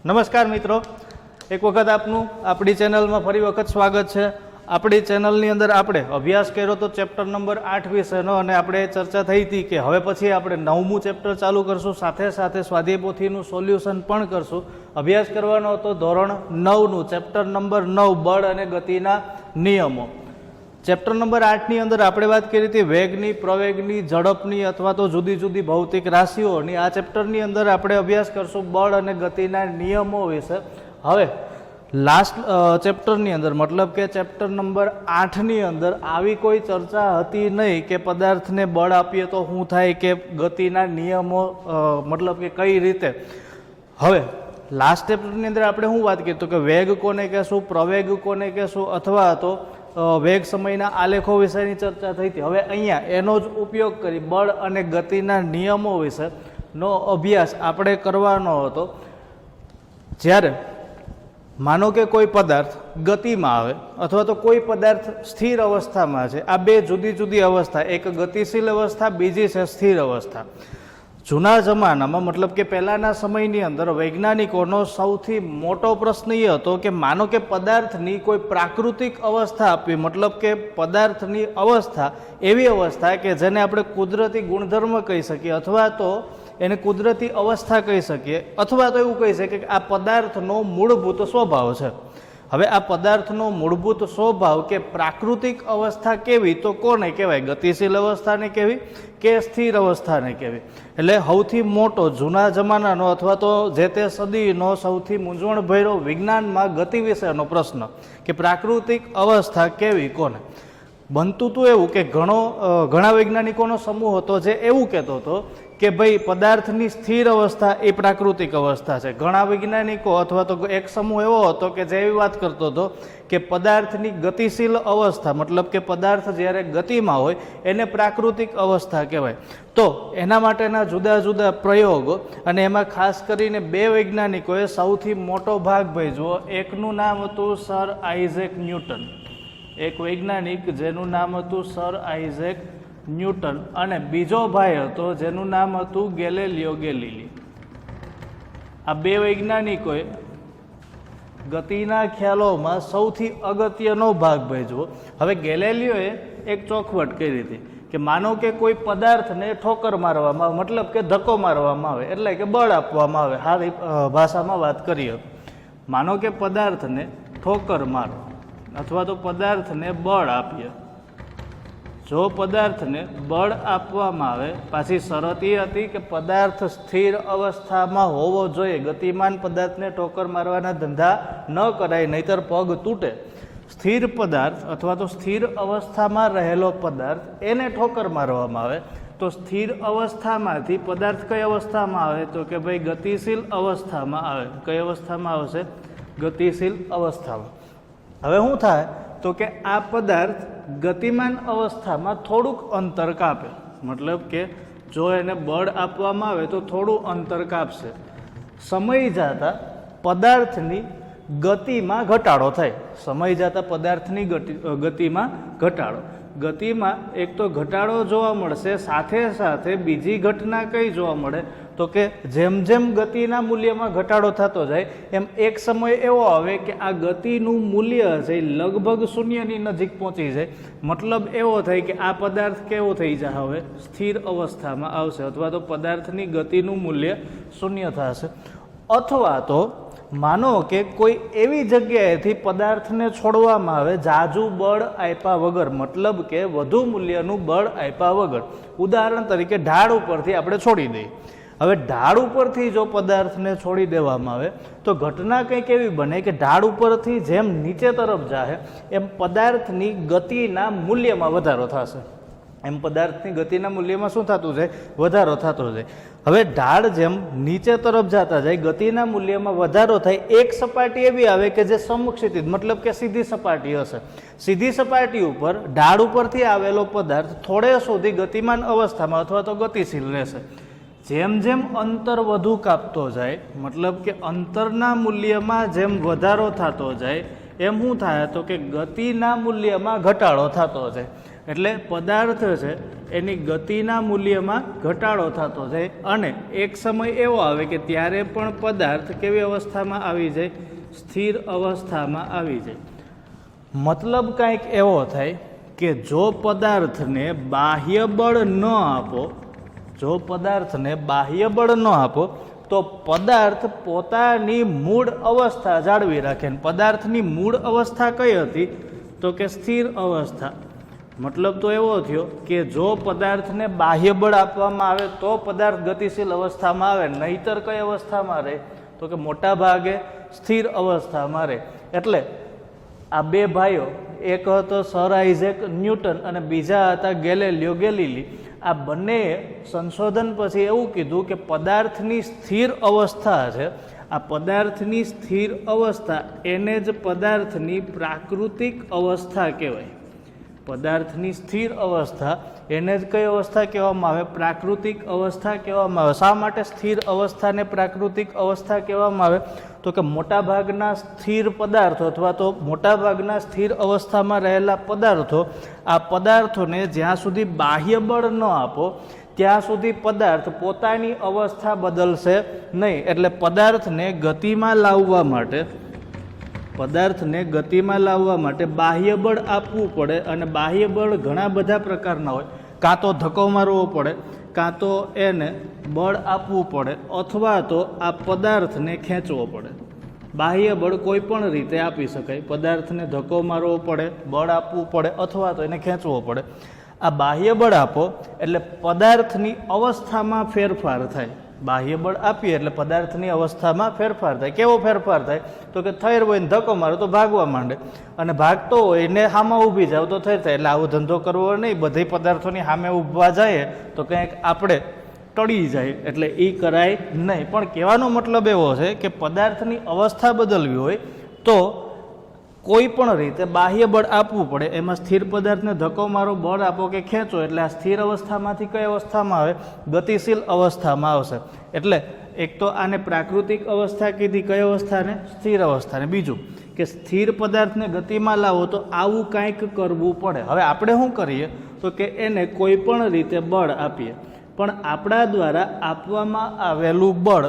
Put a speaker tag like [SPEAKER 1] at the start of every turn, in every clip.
[SPEAKER 1] નમસ્કાર મિત્રો, એક વખત આપનું આપણી ચેનલમાં ફરી વખત સ્વાગત છે। આપણી ચેનલની અંદર આપણે અભ્યાસ કર્યો તો ચેપ્ટર નંબર 8 વિશેનો, અને આપણે ચર્ચા થઈ હતી કે હવે પછી આપણે 9મું ચેપ્ટર ચાલુ કરશું, સાથે સાથે સ્વાધ્યાય પોથીનું સોલ્યુશન પણ કરશું। અભ્યાસ કરવાનો હતો ધોરણ 9નું ચેપ્ટર નંબર 9 બળ અને ગતિના નિયમો। ચેપ્ટર નંબર 8ની અંદર આપણે વાત કરી હતી વેગની, પ્રવેગની, ઝડપની અથવા તો જુદી જુદી ભૌતિક રાશિઓની। આ ચેપ્ટરની અંદર આપણે અભ્યાસ કરશું બળ અને ગતિના નિયમો વિશે। હવે લાસ્ટ ચેપ્ટરની અંદર મતલબ કે ચેપ્ટર નંબર 8ની અંદર આવી કોઈ ચર્ચા હતી નહીં કે પદાર્થને બળ આપીએ તો શું થાય, કે ગતિના નિયમો મતલબ કે કઈ રીતે। હવે લાસ્ટ ચેપ્ટરની અંદર આપણે શું વાત કરી તો કે વેગ કોને કહેશું, પ્રવેગ કોને કહેશું, અથવા તો વેગ સમયના આલેખો વિશેની ચર્ચા થઈ હતી। હવે અહીંયા એનો જ ઉપયોગ કરી બળ અને ગતિના નિયમો વિશેનો અભ્યાસ આપણે કરવાનો હતો। જ્યારે માનો કે કોઈ પદાર્થ ગતિમાં આવે અથવા તો કોઈ પદાર્થ સ્થિર અવસ્થામાં છે, આ બે જુદી જુદી અવસ્થા, એક ગતિશીલ અવસ્થા, બીજી છે સ્થિર અવસ્થા। જૂના જમાનામાં મતલબ કે પહેલાંના સમયની અંદર વૈજ્ઞાનિકોનો સૌથી મોટો પ્રશ્ન એ હતો કે માનો કે પદાર્થની કોઈ પ્રાકૃતિક અવસ્થા આપવી, મતલબ કે પદાર્થની અવસ્થા એવી અવસ્થા કે જેને આપણે કુદરતી ગુણધર્મ કહી શકીએ, અથવા તો એને કુદરતી અવસ્થા કહી શકીએ, અથવા તો એવું કહી શકીએ કે આ પદાર્થનો મૂળભૂત સ્વભાવ છે। હવે આ પદાર્થનો મૂળભૂત સ્વભાવ કે પ્રાકૃતિક અવસ્થા કેવી, તો કોને કહેવાય, ગતિશીલ અવસ્થાને કેવી કે સ્થિર અવસ્થાને કેવી। એટલે સૌથી મોટો જૂના જમાનાનો અથવા તો જે તે સદીનો સૌથી મૂંઝવણભર્યો વિજ્ઞાનમાં ગતિ વિશેનો પ્રશ્ન કે પ્રાકૃતિક અવસ્થા કેવી કોને। બનતું હતું એવું કે ઘણા વૈજ્ઞાનિકોનો સમૂહ હતો જે એવું કહેતો હતો કે ભાઈ પદાર્થની સ્થિર અવસ્થા એ પ્રાકૃતિક અવસ્થા છે। ઘણા વૈજ્ઞાનિકો અથવા તો એક સમૂહ એવો હતો કે જે એવી વાત કરતો હતો કે પદાર્થની ગતિશીલ અવસ્થા મતલબ કે પદાર્થ જ્યારે ગતિમાં હોય એને પ્રાકૃતિક અવસ્થા કહેવાય। તો એના માટેના જુદા જુદા પ્રયોગો, અને એમાં ખાસ કરીને બે વૈજ્ઞાનિકોએ સૌથી મોટો ભાગ ભજવ્યો। એકનું નામ હતું સર આઇઝેક ન્યૂટન, એક વૈજ્ઞાનિક જેનું નામ હતું સર આઇઝેક ન્યૂટન, અને બીજો ભાઈ હતો જેનું નામ હતું ગેલિલિયો ગેલિલી। આ બે વૈજ્ઞાનિકોએ ગતિના ખ્યાલોમાં સૌથી અગત્યનો ભાગ ભજવ્યો। હવે ગેલિલિયોએ એક ચોખવટ કરી હતી કે માનો કે કોઈ પદાર્થને ઠોકર મારવામાં આવે, મતલબ કે ધક્કો મારવામાં આવે, એટલે કે બળ આપવામાં આવે, સારી ભાષામાં વાત કરીએ, માનો કે પદાર્થને ઠોકર મારો અથવા તો પદાર્થને બળ આપીએ, જો પદાર્થને બળ આપવામાં આવે, પાછી શરત એ હતી કે પદાર્થ સ્થિર અવસ્થામાં હોવો જોઈએ, ગતિમાન પદાર્થને ઠોકર મારવાના ધંધા ન કરાય, નહીતર પગ તૂટે। સ્થિર પદાર્થ અથવા તો સ્થિર અવસ્થામાં રહેલો પદાર્થ એને ઠોકર મારવામાં આવે તો સ્થિર અવસ્થામાંથી પદાર્થ કઈ અવસ્થામાં આવે, તો કે ભાઈ ગતિશીલ અવસ્થામાં આવે। કઈ અવસ્થામાં આવશે? ગતિશીલ અવસ્થામાં। હવે શું થાય તો કે આ પદાર્થ ગતિમાન અવસ્થામાં થોડુંક અંતર કાપે, મતલબ કે જો એને બળ આપવામાં આવે તો થોડું અંતર કાપશે। સમય જતાં પદાર્થની ગતિમાં ઘટાડો થાય, સમય જતાં પદાર્થની ગતિમાં ઘટાડો, ગતિમાં એક તો ઘટાડો જોવા મળશે, સાથે સાથે બીજી ઘટના કઈ જોવા મળે તો કે જેમ જેમ ગતિના મૂલ્યમાં ઘટાડો થતો જાય એમ એક સમય એવો આવે કે આ ગતિનું મૂલ્ય છે લગભગ શૂન્યની નજીક પહોંચી જાય। મતલબ એવો થાય કે આ પદાર્થ કેવો થઈ જાય, હવે સ્થિર અવસ્થામાં આવશે, અથવા તો પદાર્થની ગતિનું મૂલ્ય શૂન્ય થશે। અથવા તો માનો કે કોઈ એવી જગ્યાએથી પદાર્થને છોડવામાં આવે જાજુ બળ આપ્યા વગર, મતલબ કે વધુ મૂલ્યનું બળ આપ્યા વગર। ઉદાહરણ તરીકે ઢાળ ઉપરથી આપણે છોડી દઈએ। હવે ઢાળ ઉપરથી જો પદાર્થને છોડી દેવામાં આવે તો ઘટના કંઈક એવી બને કે ઢાળ ઉપરથી જેમ નીચે તરફ જાય એમ પદાર્થની ગતિના મૂલ્યમાં વધારો થશે, એમ પદાર્થની ગતિના મૂલ્યમાં શું થતું જાય, વધારો થતો જાય। હવે ઢાળ જેમ નીચે તરફ જતા જાય ગતિના મૂલ્યમાં વધારો થાય, એક સપાટી એવી આવે કે જે સમક્ષિતિજ મતલબ કે સીધી સપાટી હશે। સીધી સપાટી ઉપર ઢાળ ઉપરથી આવેલો પદાર્થ થોડે સુધી ગતિમાન અવસ્થામાં અથવા તો ગતિશીલ રહેશે। જેમ જેમ અંતર વધુ કાપતો જાય, મતલબ કે અંતરના મૂલ્યમાં જેમ વધારો થતો જાય એમ શું થાય તો કે ગતિના મૂલ્યમાં ઘટાડો થતો જાય। એટલે પદાર્થ છે એની ગતિના મૂલ્યમાં ઘટાડો થતો જાય અને એક સમય એવો આવે કે ત્યારે પણ પદાર્થ કેવી અવસ્થામાં આવી જાય? સ્થિર અવસ્થામાં આવી જાય. મતલબ કાંઈક એવો થાય કે જો પદાર્થને બાહ્ય બળ ન આપો, જો પદાર્થને બાહ્ય બળ ન આપો તો પદાર્થ પોતાની મૂળ અવસ્થા જાળવી રાખે. પદાર્થની મૂળ અવસ્થા કઈ હતી? તો કે સ્થિર અવસ્થા. મતલબ તો એવો થયો કે જો પદાર્થને બાહ્ય બળ આપવામાં આવે તો પદાર્થ ગતિશીલ અવસ્થામાં આવે, નહીતર કઈ અવસ્થામાં રહે? તો કે મોટા ભાગે સ્થિર અવસ્થામાં રહે. એટલે આ બે ભાઈઓ, એક હતો સર આઇઝેક ન્યૂટન અને બીજા હતા ગેલિલિયો ગેલિલી, આ બંનેએ સંશોધન પછી એવું કીધું કે પદાર્થની સ્થિર અવસ્થા છે, આ પદાર્થની સ્થિર અવસ્થા એને જ પદાર્થની પ્રાકૃતિક અવસ્થા કહેવાય. પદાર્થની સ્થિર અવસ્થા એને જ કઈ અવસ્થા કહેવામાં આવે? પ્રાકૃતિક અવસ્થા કહેવામાં આવે. શા માટે સ્થિર અવસ્થાને પ્રાકૃતિક અવસ્થા કહેવામાં આવે? તો કે મોટાભાગના સ્થિર પદાર્થો અથવા તો મોટાભાગના સ્થિર અવસ્થામાં રહેલા પદાર્થો, આ પદાર્થોને જ્યાં સુધી બાહ્ય બળ ન આપો ત્યાં સુધી પદાર્થ પોતાની અવસ્થા બદલશે નહીં. એટલે પદાર્થને ગતિમાં લાવવા માટે બાહ્ય બળ આપવું પડે અને બાહ્ય બળ ઘણા બધા પ્રકારના હોય. કાં તો ધક્કો મારવો પડે, કાં તો એને બળ આપવું પડે, અથવા તો આ પદાર્થને ખેંચવો પડે. બાહ્ય બળ કોઈ પણ રીતે આપી શકાય. પદાર્થને ધક્કો મારવો પડે, બળ આપવું પડે અથવા તો એને ખેંચવો પડે. આ બાહ્ય બળ આપો એટલે પદાર્થની અવસ્થામાં ફેરફાર થાય. બાહ્ય બળ આપીએ એટલે પદાર્થની અવસ્થામાં ફેરફાર થાય. કેવો ફેરફાર થાય? તો કે થૈર હોય ને ધક્કો મારો તો ભાગવા માંડે, અને ભાગતો હોય ને સામે ઊભી જાવ તો થૈર થાય. એટલે આવો ધંધો કરવો નહીં. બધી પદાર્થોની સામે ઊભવા જાય તો કંઈક આપણે ટળી જાય, એટલે એ કરાય નહીં. પણ કહેવાનો મતલબ એવો છે કે પદાર્થની અવસ્થા બદલવી હોય તો કોઈ પણ રીતે બાહ્ય બળ આપવું પડે. એમાં સ્થિર પદાર્થને ધક્કો મારો, બળ આપો કે ખેંચો એટલે આ સ્થિર અવસ્થામાંથી કઈ અવસ્થામાં આવે? ગતિશીલ અવસ્થામાં આવશે. એટલે એક તો આને પ્રાકૃતિક અવસ્થા કીધી, કઈ અવસ્થાને? સ્થિર અવસ્થાને. બીજું કે સ્થિર પદાર્થને ગતિમાં લાવો તો આવું કાંઈક કરવું પડે. હવે આપણે શું કરીએ? તો કે એને કોઈ પણ રીતે બળ આપીએ, પણ આપણા દ્વારા આપવામાં આવેલું બળ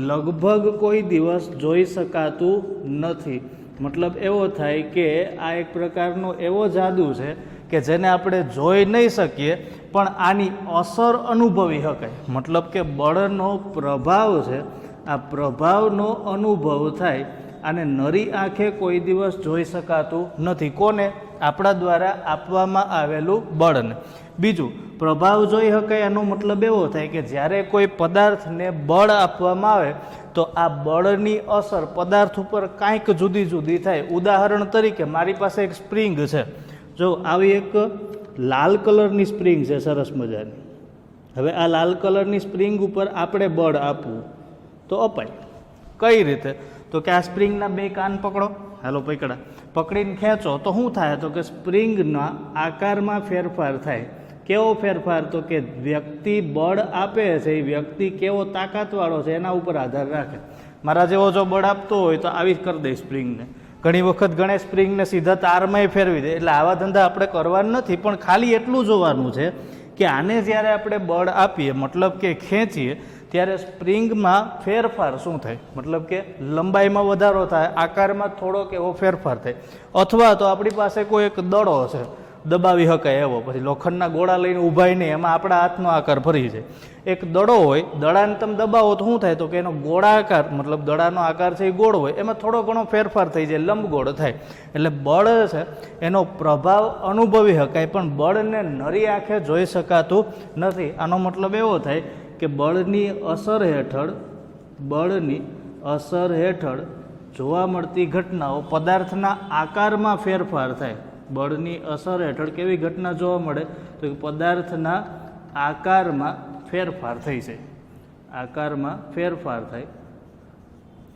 [SPEAKER 1] લગભગ કોઈ દિવસ જોઈ શકાતું નથી. મતલબ એવો થાય કે આ એક પ્રકારનો એવો જાદુ છે કે જેને આપણે જોઈ નહીં શકીએ પણ આની અસર અનુભવી શકાય. મતલબ કે બળનો પ્રભાવ છે, આ પ્રભાવનો અનુભવ થાય. આને નરી આંખે કોઈ દિવસ જોઈ શકાતું નથી. કોને? આપણા દ્વારા આપવામાં આવેલું બળને. બીજું, પ્રભાવ જોઈ શકાય એનો મતલબ એવો થાય કે જ્યારે કોઈ પદાર્થને બળ આપવામાં આવે તો આ બળની અસર પદાર્થ ઉપર કાંઈક જુદી જુદી થાય. ઉદાહરણ તરીકે મારી પાસે એક સ્પ્રિંગ છે, જો આવી એક લાલ કલરની સ્પ્રિંગ છે સરસ મજાની. હવે આ લાલ કલરની સ્પ્રિંગ ઉપર આપણે બળ આપવું તો અપાય. કઈ રીતે? તો કે આ સ્પ્રિંગના બે કાન પકડો, હાલો પકડા, પકડીને ખેંચો તો શું થાય? તો કે સ્પ્રિંગના આકારમાં ફેરફાર થાય. કેવો ફેરફાર? તો કે વ્યક્તિ બળ આપે છે એ વ્યક્તિ કેવો તાકાતવાળો છે એના ઉપર આધાર રાખે. મારા જેવો જો બળ આપતો હોય તો આવી જ કરી દે સ્પ્રિંગને. ઘણી વખત ગણે સ્પ્રિંગને સીધા તારમાં ફેરવી દે. એટલે આવા ધંધા આપણે કરવાના નથી, પણ ખાલી એટલું જોવાનું છે કે આને જ્યારે આપણે બળ આપીએ, મતલબ કે ખેંચીએ, ત્યારે સ્પ્રિંગમાં ફેરફાર શું થાય? મતલબ કે લંબાઈમાં વધારો થાય, આકારમાં થોડોક એવો ફેરફાર થાય. અથવા તો આપણી પાસે કોઈ એક દડો છે, દબાવી શકાય એવો, પછી લોખંડના ગોળા લઈને ઊભાય નહીં, એમાં આપણા હાથનો આકાર ફરી જાય. એક દડો હોય, દડાને તમે દબાવો તો શું થાય? તો કે એનો ગોળાકાર, મતલબ દડાનો આકાર છે એ ગોળ હોય, એમાં થોડો ઘણો ફેરફાર થઈ જાય, લંબગોળ થાય. એટલે બળ છે એનો પ્રભાવ અનુભવી શકાય, પણ બળને નરી આંખે જોઈ શકાતું નથી. આનો મતલબ એવો થાય કે બળની અસર હેઠળ જોવા મળતી ઘટનાઓ પદાર્થના આકારમાં ફેરફાર થાય. બળની અસર હેઠળ કેવી ઘટના જોવા મળે? તો કે પદાર્થના આકારમાં ફેરફાર થઈ જાય. આકારમાં ફેરફાર થાય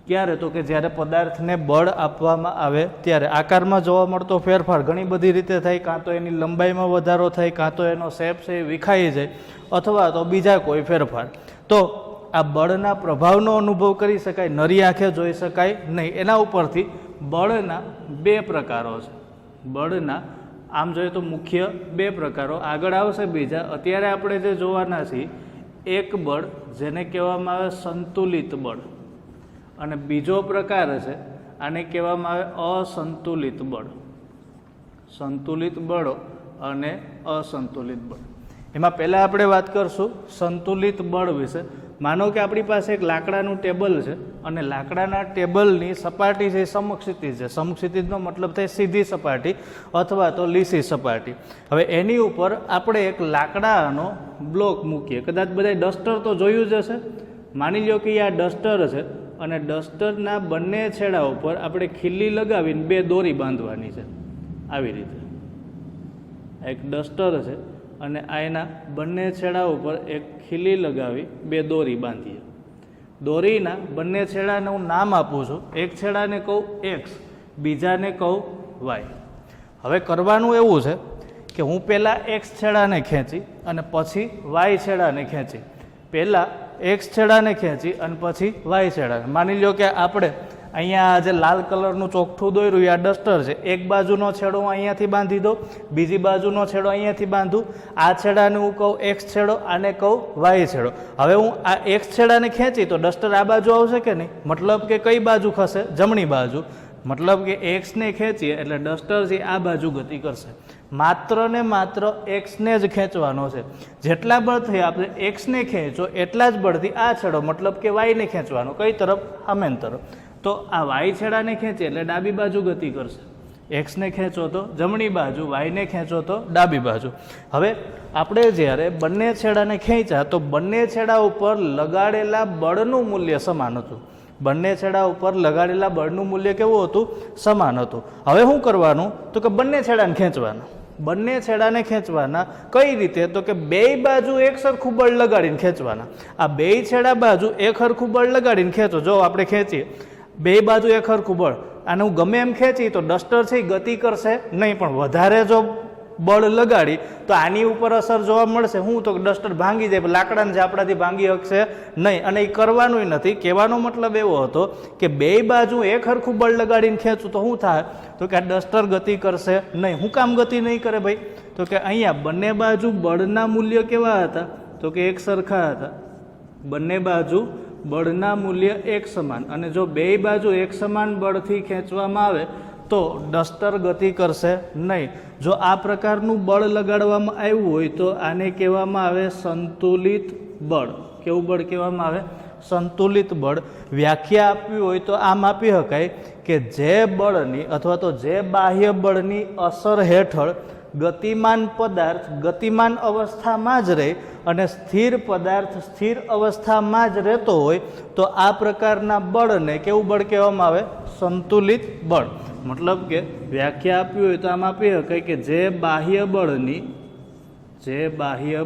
[SPEAKER 1] ક્યારે? તો કે જ્યારે પદાર્થને બળ આપવામાં આવે ત્યારે આકારમાં જોવા મળતો ફેરફાર ઘણી બધી રીતે થાય. કાં તો એની લંબાઈમાં વધારો થાય, કાં તો એનો શેપ છે એ વિખાઈ જાય, અથવા તો બીજા કોઈ ફેરફાર. તો આ બળના પ્રભાવનો અનુભવ કરી શકાય, નરી આંખે જોઈ શકાય નહીં. એના ઉપરથી બળના બે પ્રકારો છે. બળના આમ જોઈએ તો મુખ્ય બે પ્રકારો, આગળ આવશે બીજા. અત્યારે આપણે જે જોવાના છીએ એક બળ જેને કહેવામાં આવે સંતુલિત બળ, અને બીજો પ્રકાર છે આને કહેવામાં આવે અસંતુલિત બળ. સંતુલિત બળો અને અસંતુલિત બળ. એમાં પહેલાં આપણે વાત કરશું સંતુલિત બળ વિશે. માનો કે આપણી પાસે એક લાકડાનું ટેબલ છે અને લાકડાના ટેબલની સપાટી છે એ સમક્ષિતિજ છે. સમક્ષિતિજનો મતલબ થાય સીધી સપાટી અથવા તો લીસી સપાટી. હવે એની ઉપર આપણે એક લાકડાનો બ્લોક મૂકીએ. કદાચ બધા ડસ્ટર તો જોયું જ હશે. માની લો કે આ ડસ્ટર છે અને ડસ્ટરના બંને છેડા ઉપર આપણે ખીલી લગાવીને બે દોરી બાંધવાની છે. આવી રીતે એક ડસ્ટર છે અને આ એના બંને છેડા ઉપર એક ખીલી લગાવી બે દોરી બાંધીએ. દોરીના બંને છેડાને હું નામ આપું છું. એક છેડાને કહું એક્સ, બીજાને કહું વાય. હવે કરવાનું એવું છે કે હું પહેલાં એક્સ છેડાને ખેંચી અને પછી વાય છેડાને ખેંચી. પહેલાં એક્સ છેડાને ખેંચી અને પછી વાય છેડાને. માની લો કે આપણે અહીંયા જે લાલ કલરનું ચોખ્ઠું દોર્યું એ આ ડસ્ટર છે. એક બાજુનો છેડો હું અહીંયાથી બાંધી દઉં, બીજી બાજુનો છેડો અહીંયાથી બાંધું. આ છેડાને હું કહું એક્સ છેડો, આને કહું વાય છેડો. હવે હું આ એક્સ છેડાને ખેંચી તો ડસ્ટર આ બાજુ આવશે કે નહીં? મતલબ કે કઈ બાજુ ખસે? જમણી બાજુ. મતલબ કે એક્સને ખેંચીએ એટલે ડસ્ટર છે આ બાજુ ગતિ કરશે. માત્ર ને માત્ર એક્સને જ ખેંચવાનો છે. જેટલા બળથી આપણે એક્સને ખેંચો એટલા જ બળથી આ છેડો મતલબ કે વાયને ખેંચવાનો. કઈ તરફ? સામેની તરફ. તો આ વાય છેડાને ખેંચે એટલે ડાબી બાજુ ગતિ કરશે. એક્સને ખેંચો તો જમણી બાજુ, વાયને ખેંચો તો ડાબી બાજુ. હવે આપણે જ્યારે બંને છેડાને ખેંચ્યા તો બંને છેડા ઉપર લગાડેલા બળનું મૂલ્ય સમાન હતું. બંને છેડા ઉપર લગાડેલા બળનું મૂલ્ય કેવું હતું? સમાન હતું. હવે શું કરવાનું? તો કે બંને છેડાને ખેંચવાના. બંને છેડાને ખેંચવાના. કઈ રીતે? તો કે બે બાજુ એક સરખું બળ લગાડીને ખેંચવાના. આ બે છેડા બાજુ એક સરખું બળ લગાડીને ખેંચો. જો આપણે ખેંચીએ બે બાજુ એક સરખું બળ, અને હું ગમે એમ ખેંચી તો ડસ્ટર છે એ ગતિ કરશે નહીં, પણ વધારે જો બળ લગાડી તો આની ઉપર અસર જોવા મળશે. હું તો ડસ્ટર ભાંગી જાય, લાકડાને જે આપણાથી ભાંગી શકશે નહીં, અને એ કરવાનું નથી. કહેવાનો મતલબ એવો હતો કે બે બાજુ એક સરખું બળ લગાડીને ખેંચું તો શું થાય? તો કે આ ડસ્ટર ગતિ કરશે નહીં. હું કામ ગતિ નહીં કરે ભાઈ? તો કે અહીંયા બંને બાજુ બળના મૂલ્ય કેવા હતા? તો કે એક સરખા હતા. બંને બાજુ બળના મૂલ્ય એક સમાન, અને જો બે બાજુ એક સમાન બળથી ખેંચવામાં આવે તો ડસ્ટર ગતિ કરશે નહીં. જો આ પ્રકારનું બળ લગાડવામાં આવ્યું હોય તો આને કહેવામાં આવે સંતુલિત બળ. કેવું બળ કહેવામાં આવે? સંતુલિત બળ. વ્યાખ્યા આપવી હોય તો આમ આપી શકાય કે જે બળની અથવા તો જે બાહ્ય બળની અસર હેઠળ ગતિમાન પદાર્થ ગતિમાન અવસ્થામાં જ રહે અને સ્થિર પદાર્થ સ્થિર અવસ્થામાં જ રહેતો હોય તો આ પ્રકારના બળને કેવું બળ કહેવામાં આવે? સંતુલિત બળ. મતલબ કે વ્યાખ્યા આપવી હોય તો આમ આપી શકાય કે જે બાહ્ય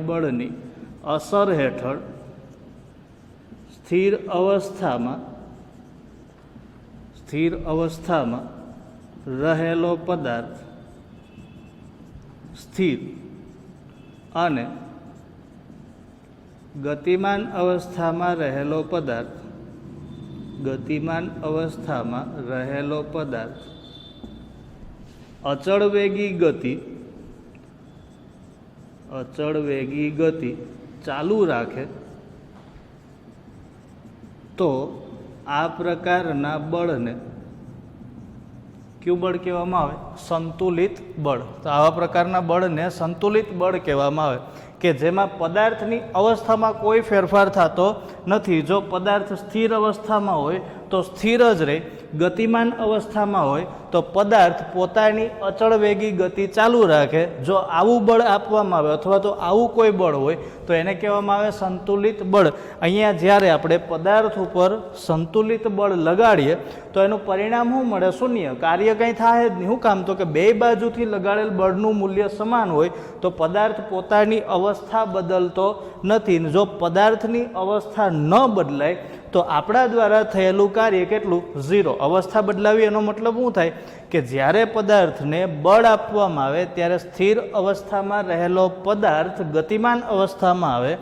[SPEAKER 1] બળની અસર હેઠળ સ્થિર અવસ્થામાં રહેલો પદાર્થ સ્થિર અને ગતિમાન અવસ્થામાં રહેલો પદાર્થ અચળ વેગી ગતિ ચાલુ રાખે તો આ પ્રકારના બળને કયું બળ કહેવામાં આવે? સંતુલિત બળ. તો આવા પ્રકારના બળને સંતુલિત બળ કહેવામાં આવે કે જેમાં પદાર્થની અવસ્થામાં કોઈ ફેરફાર થતો નથી. જો પદાર્થ સ્થિર અવસ્થામાં હોય તો સ્થિર જ રહે, ગતિમાન અવસ્થામાં હોય તો પદાર્થ પોતાની અચળ વેગી ગતિ ચાલુ રાખે. જો આવું બળ આપવામાં આવે અથવા તો આવું કોઈ બળ હોય તો એને કહેવામાં આવે સંતુલિત બળ. અહીંયા જ્યારે આપણે પદાર્થ ઉપર સંતુલિત બળ લગાડીએ તો એનું પરિણામ શું મળે? શૂન્ય. કાર્ય કંઈ થાય જ નહીં. શું કામ? તો કે બે બાજુથી લગાડેલ બળનું મૂલ્ય સમાન હોય તો પદાર્થ પોતાની અવસ્થા બદલતો નથી. જો પદાર્થની અવસ્થા ન બદલાય તો આપણા દ્વારા થયેલું કાર્ય કેટલું? 0. અવસ્થા બદલાવી એનો મતલબ શું થાય? કે જ્યારે પદાર્થને બળ આપવામાં આવે ત્યારે સ્થિર અવસ્થામાં રહેલો પદાર્થ ગતિમાન અવસ્થામાં આવે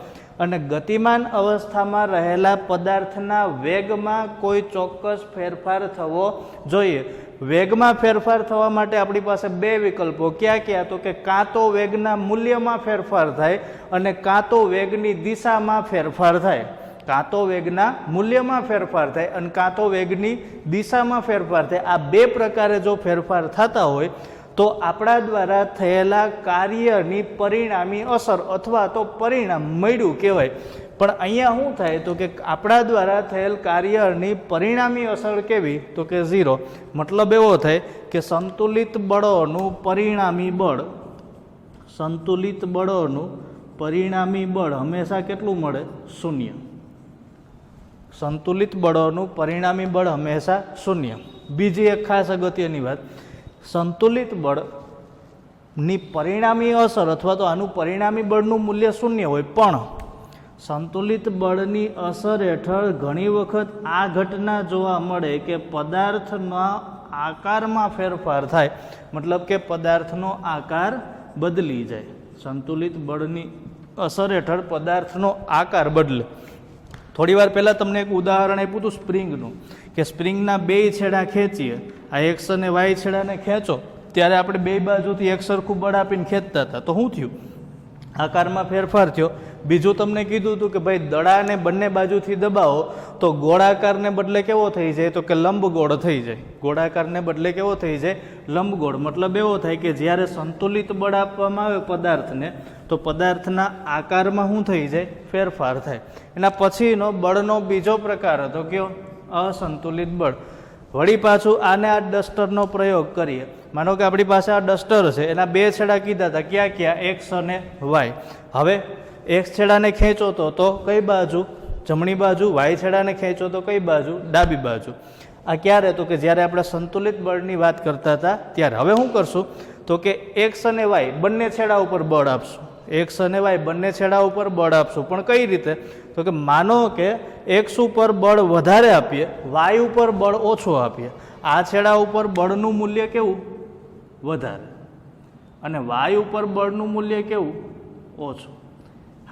[SPEAKER 1] અને ગતિમાન અવસ્થામાં રહેલા પદાર્થના વેગમાં કોઈ ચોક્કસ ફેરફાર થવો જોઈએ. વેગમાં ફેરફાર થવા માટે આપણી પાસે બે વિકલ્પો ક્યાં ક્યાં, તો કે કાં તો વેગના મૂલ્યમાં ફેરફાર થાય અને કાં તો વેગની દિશામાં ફેરફાર થાય. કાં તો વેગના મૂલ્યમાં ફેરફાર થાય અને કાં તો વેગની દિશામાં ફેરફાર થાય. આ બે પ્રકારે જો ફેરફાર થતા હોય તો આપણા દ્વારા થયેલા કાર્યની પરિણામી અસર અથવા તો પરિણામ મળ્યું કહેવાય. પણ અહીંયા શું થાય તો કે આપણા દ્વારા થયેલ કાર્યની પરિણામી અસર કેવી, તો કે 0. મતલબ એવો થાય કે સંતુલિત બળોનું પરિણામી બળ, સંતુલિત બળોનું પરિણામી બળ હંમેશા કેટલું મળે, 0. સંતુલિત બળોનું પરિણામી બળ હંમેશા 0. બીજી એક ખાસ અગત્યની વાત, સંતુલિત બળની પરિણામી અસર અથવા તો આનું પરિણામી બળનું મૂલ્ય 0 હોય, પણ સંતુલિત બળની અસર હેઠળ ઘણી વખત આ ઘટના જોવા મળે કે પદાર્થના આકારમાં ફેરફાર થાય. મતલબ કે પદાર્થનો આકાર બદલી જાય. સંતુલિત બળની અસર હેઠળ પદાર્થનો આકાર બદલે. થોડી વાર પહેલાં તમને એક ઉદાહરણ આપ્યું હતું સ્પ્રિંગનું, કે સ્પ્રિંગના બે છેડા ખેંચીએ, આ એક્સ અને વાય છેડાને ખેંચો ત્યારે આપણે બે બાજુથી એક સરખું બળ આપીને ખેંચતા હતા, તો શું થયું, આકારમાં ફેરફાર થયો. બીજું તમને કીધું હતું કે ભાઈ દડાને બંને બાજુથી દબાવો તો ગોળાકારને બદલે કેવો થઈ જાય, તો કે લંબગોળ થઈ જાય. ગોળાકારને બદલે કેવો થઈ જાય, લંબગોળ. મતલબ એવો થાય કે જ્યારે સંતુલિત બળ આપવામાં આવે પદાર્થને તો પદાર્થના આકારમાં શું થઈ જાય, ફેરફાર થાય. એના પછીનો બળનો બીજો પ્રકાર હતો કયો, અસંતુલિત બળ. વળી પાછું આને આ ડસ્ટરનો પ્રયોગ કરીએ. માનો કે આપણી પાસે આ ડસ્ટર છે, એના બે છેડા કીધા હતા, ક્યાં ક્યાં, એક્સ અને વાય. હવે એક્સ છેડાને ખેંચો તો કઈ બાજુ, જમણી બાજુ, વાય છેડાને ખેંચો તો કઈ બાજુ, ડાબી બાજુ. આ ક્યારે, તો કે જ્યારે આપણે સંતુલિત બળની વાત કરતા હતા ત્યારે. હવે શું કરશું, તો કે એક્સ અને વાય બંને છેડા ઉપર બળ આપશું. એક્સ અને વાય બંને છેડા ઉપર બળ આપશું, પણ કઈ રીતે, તો કે માનો કે એક્સ ઉપર બળ વધારે આપીએ, વાય ઉપર બળ ઓછું આપીએ. આ છેડા ઉપર બળનું મૂલ્ય કેવું, વધારે, અને વાય ઉપર બળનું મૂલ્ય કેવું, ઓછું.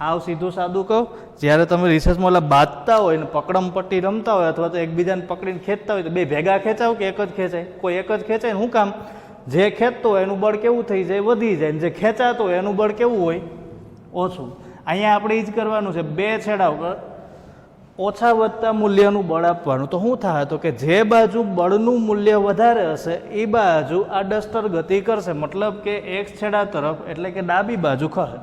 [SPEAKER 1] હાવ સીધું સાદું કહું, જ્યારે તમે રિસર્ચમાં ઓલા બાંધતા હોય ને પકડમ પટ્ટી રમતા હોય અથવા તો એકબીજાને પકડીને ખેંચતા હોય તો બે ભેગા ખેંચાવ કે એક જ ખેંચાય, કોઈ એક જ ખેંચાય ને શું કામ, જે ખેંચતો હોય એનું બળ કેવું થઈ જાય, વધી જાય, જે ખેંચાતો હોય એનું બળ કેવું હોય, ઓછું. અહીંયા આપણે એ જ કરવાનું છે, બે છેડા ઉપર ઓછા વધતા મૂલ્યનું બળ આપવાનું. તો શું થાય, તો કે જે બાજુ બળનું મૂલ્ય વધારે હશે એ બાજુ આ ડસ્ટર ગતિ કરશે. મતલબ કે એક છેડા તરફ, એટલે કે ડાબી બાજુ ખસે.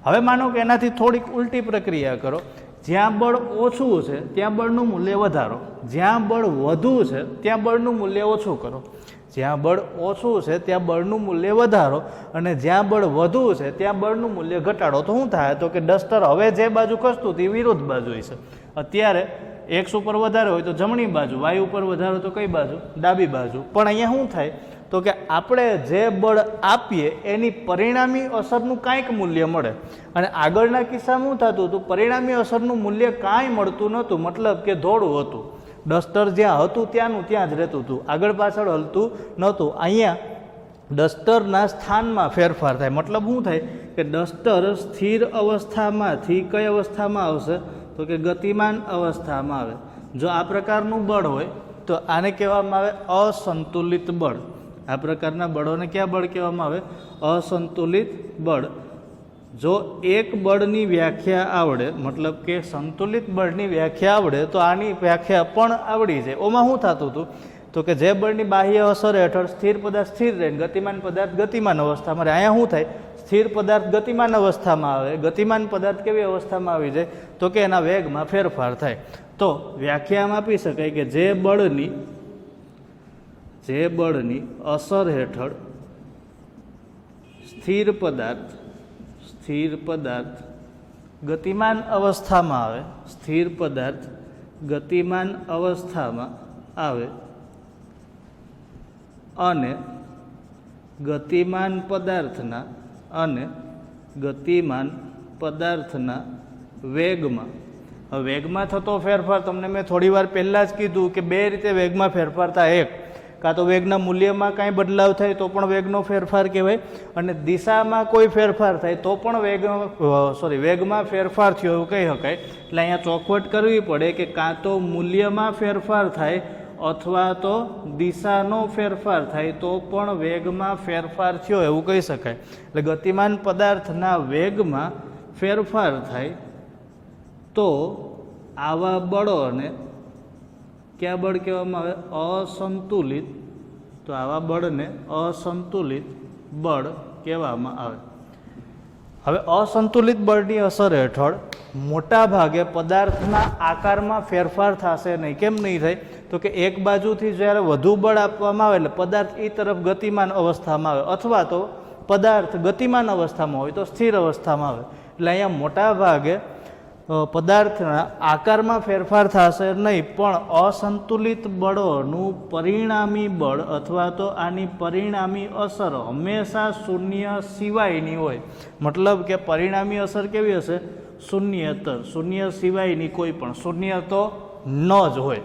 [SPEAKER 1] હવે માનો કે એનાથી થોડીક ઉલટી પ્રક્રિયા કરો, જ્યાં બળ ઓછું છે ત્યાં બળનું મૂલ્ય વધારો, જ્યાં બળ વધુ છે ત્યાં બળનું મૂલ્ય ઓછું કરો. જ્યાં બળ ઓછું છે ત્યાં બળનું મૂલ્ય વધારો અને જ્યાં બળ વધુ છે ત્યાં બળનું મૂલ્ય ઘટાડો. તો શું થાય, તો કે ડસ્ટર હવે જે બાજુ ખસતું તે વિરુદ્ધ બાજુ છે. અત્યારે એક્સ ઉપર વધારે હોય તો જમણી બાજુ, વાય ઉપર વધારો તો કઈ બાજુ, ડાબી બાજુ. પણ અહીંયા શું થાય, તો કે આપણે જે બળ આપીએ એની પરિણામી અસરનું કાંઈક મૂલ્ય મળે. અને આગળના કિસ્સામાં શું થતું હતું, પરિણામી અસરનું મૂલ્ય કાંઈ મળતું નહોતું. મતલબ કે ધોળું હતું, ડસ્ટર જ્યાં હતું ત્યાંનું ત્યાં જ રહેતું હતું, આગળ પાછળ હલતું નહોતું. અહીંયા ડસ્ટરના સ્થાનમાં ફેરફાર થાય. મતલબ શું થાય કે ડસ્ટર સ્થિર અવસ્થામાંથી કઈ અવસ્થામાં આવશે, તો કે ગતિમાન અવસ્થામાં આવે. જો આ પ્રકારનું બળ હોય તો આને કહેવામાં આવે અસંતુલિત બળ. આ પ્રકારના બળોને કયા બળ કહેવામાં આવે, અસંતુલિત બળ. જો એક બળની વ્યાખ્યા આવડે, મતલબ કે સંતુલિત બળની વ્યાખ્યા આવડે તો આની વ્યાખ્યા પણ આવડી જાય. ઓમાં શું થતું હતું, તો કે જે બળની બાહ્ય અસર હેઠળ સ્થિર પદાર્થ સ્થિર રહે, ગતિમાન પદાર્થ ગતિમાન અવસ્થામાં રહે. અહીંયા શું થાય, સ્થિર પદાર્થ ગતિમાન અવસ્થામાં આવે, ગતિમાન પદાર્થ કેવી અવસ્થામાં આવી જાય, તો કે એના વેગમાં ફેરફાર થાય. તો વ્યાખ્યામાં આપી શકાય કે જે બળની અસર હેઠળ સ્થિર પદાર્થ ગતિમાન અવસ્થામાં આવે, સ્થિર પદાર્થ ગતિમાન અવસ્થામાં આવે અને ગતિમાન પદાર્થના વેગમાં, વેગમાં થતો ફેરફાર તમને મેં થોડી વાર પહેલાં જ કીધું કે બે રીતે વેગમાં ફેરફાર થાય. એક કાં તો વેગના મૂલ્યમાં કાંઈ બદલાવ થાય તો પણ વેગનો ફેરફાર કહેવાય, અને દિશામાં કોઈ ફેરફાર થાય તો પણ વેગમાં ફેરફાર થયો એવું કહી શકાય. એટલે અહીંયા ચોખવટ કરવી પડે કે કાં તો મૂલ્યમાં ફેરફાર થાય અથવા તો દિશાનો ફેરફાર થાય તો પણ વેગમાં ફેરફાર થયો એવું કહી શકાય. એટલે ગતિમાન પદાર્થના વેગમાં ફેરફાર થાય તો આવા બળોને કયા બળ કહેવામાં આવે? અસંતુલિત. તો આવા બળને અસંતુલિત બળ કહેવામાં આવે. હવે અસંતુલિત બળની અસર હેઠળ મોટા ભાગે પદાર્થના આકારમાં ફેરફાર થશે નહીં. કેમ નહીં થાય? તો કે એક બાજુથી જ્યારે વધુ બળ આપવામાં આવે એટલે પદાર્થ એ તરફ ગતિમાન અવસ્થામાં આવે, અથવા તો પદાર્થ ગતિમાન અવસ્થામાં હોય તો સ્થિર અવસ્થામાં આવે. એટલે અહીંયા મોટા ભાગે પદાર્થના આકારમાં ફેરફાર થશે નહીં, પણ અસંતુલિત બળોનું પરિણામી બળ અથવા તો આની પરિણામી અસર હંમેશા શૂન્ય સિવાયની હોય. મતલબ કે પરિણામી અસર કેવી હશે? શૂન્યતર. શૂન્ય સિવાયની કોઈ પણ, શૂન્ય તો ન જ હોય.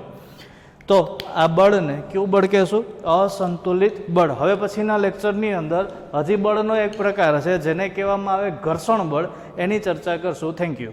[SPEAKER 1] તો આ બળને કયું બળ કહેશું? અસંતુલિત બળ. હવે પછીના લેક્ચરની અંદર હજી બળનો એક પ્રકાર છે જેને કહેવામાં આવે ઘર્ષણ બળ. એની ચર્ચા કરશું. Thank you.